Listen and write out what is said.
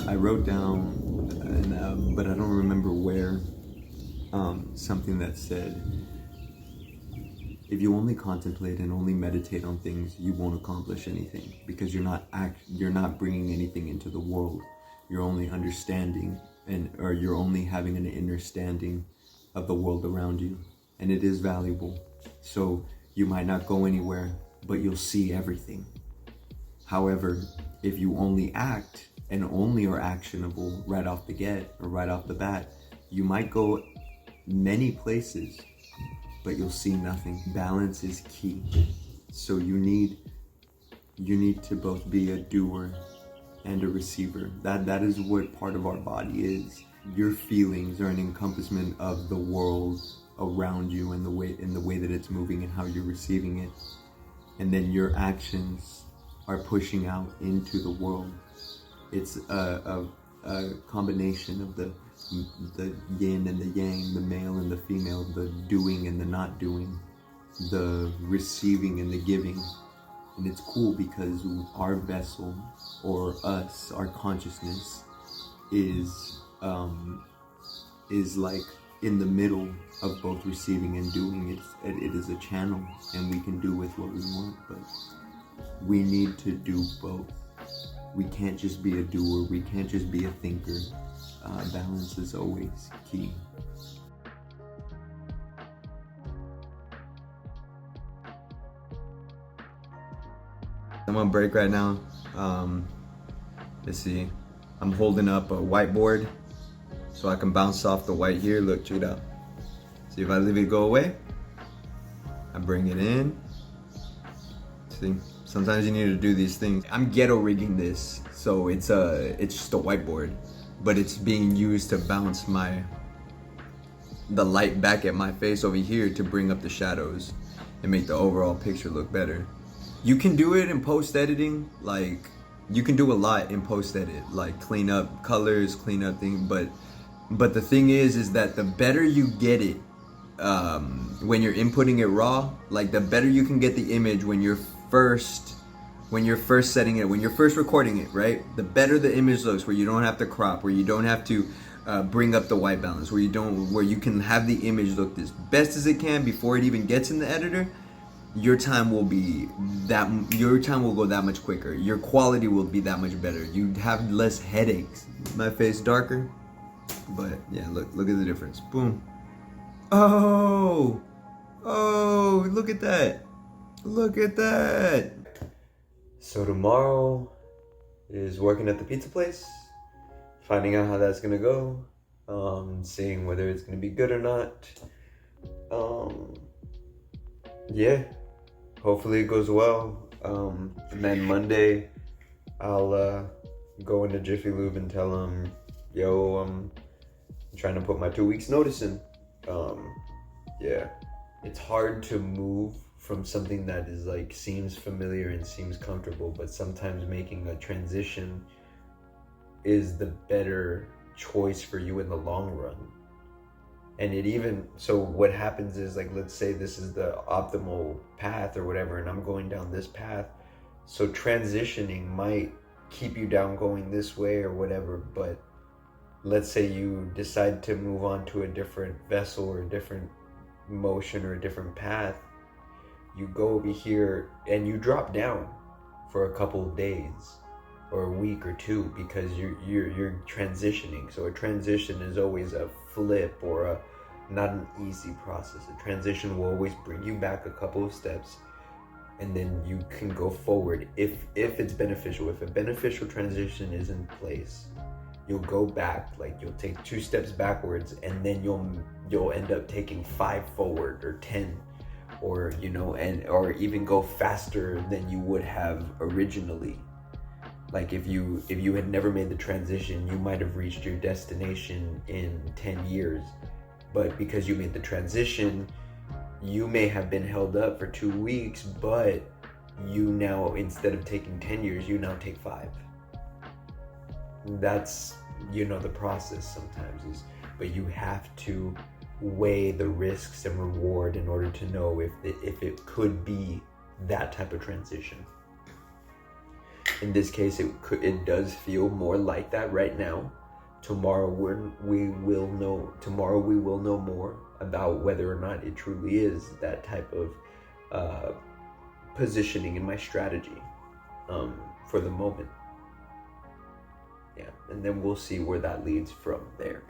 I wrote down, but I don't remember where, something that said, if you only contemplate and only meditate on things, you won't accomplish anything, because you're not bringing anything into the world. You're only understanding, or you're only having an understanding of the world around you, and it is valuable. So you might not go anywhere, but you'll see everything. However, if you only act and only are actionable right off the get or right off the bat, you might go many places, but you'll see nothing. Balance is key. So you need to both be a doer and a receiver. That is what part of our body is. Your feelings are an encompassment of the world around you and the way that it's moving and how you're receiving it. And then your actions are pushing out into the world. It's a combination of the yin and the yang, the male and the female, the doing and the not doing, the receiving and the giving. And it's cool because our vessel, or us, our consciousness, is like in the middle of both receiving and doing. It is a channel, and we can do with what we want, but we need to do both. We can't just be a doer. We can't just be a thinker. Balance is always key. I'm on break right now. Let's see. I'm holding up a whiteboard so I can bounce off the white here. Look, check it out. See, if I leave it go away, I bring it in. See, sometimes you need to do these things. I'm ghetto rigging this, so it's just a whiteboard, but it's being used to bounce the light back at my face over here to bring up the shadows and make the overall picture look better. You can do it in post editing, like you can do a lot in post edit, like clean up colors, clean up things, but the thing is that the better you get it, when you're inputting it raw, like the better you can get the image when you're first setting it, when you're first recording it, right? The better the image looks, where you don't have to crop, where you don't have to bring up the white balance, where you can have the image look as best as it can before it even gets in the editor. Your time will go that much quicker. Your quality will be that much better. You have less headaches. My face darker, but yeah, look at the difference. Boom. Oh, look at that. Look at that. So tomorrow is working at the pizza place, finding out how that's gonna go, seeing whether it's gonna be good or not. Yeah, hopefully it goes well. And then Monday, I'll go into Jiffy Lube and tell them, yo, I'm trying to put my 2 weeks notice in. Yeah, it's hard to move from something that is like seems familiar and seems comfortable, but sometimes making a transition is the better choice for you in the long run. And so what happens is, like, let's say this is the optimal path or whatever, and I'm going down this path, so transitioning might keep you down going this way or whatever, but let's say you decide to move on to a different vessel or a different motion or a different path, you go over here and you drop down for a couple of days or a week or two, because you're transitioning. So a transition is always a flip or not an easy process. A transition will always bring you back a couple of steps, and then you can go forward if it's beneficial. If a beneficial transition is in place, you'll go back, like you'll take 2 steps backwards, and then you'll end up taking 5 forward or 10, or or even go faster than you would have originally. Like if you had never made the transition, you might have reached your destination in 10 years, but because you made the transition, you may have been held up for 2 weeks, but you now, instead of taking 10 years, you now take 5. That's, the process sometimes is, but you have to weigh the risks and reward in order to know if it could be that type of transition. In this case, it does feel more like that right now. Tomorrow we will know more about whether or not it truly is that type of positioning in my strategy for the moment. Yeah, and then we'll see where that leads from there.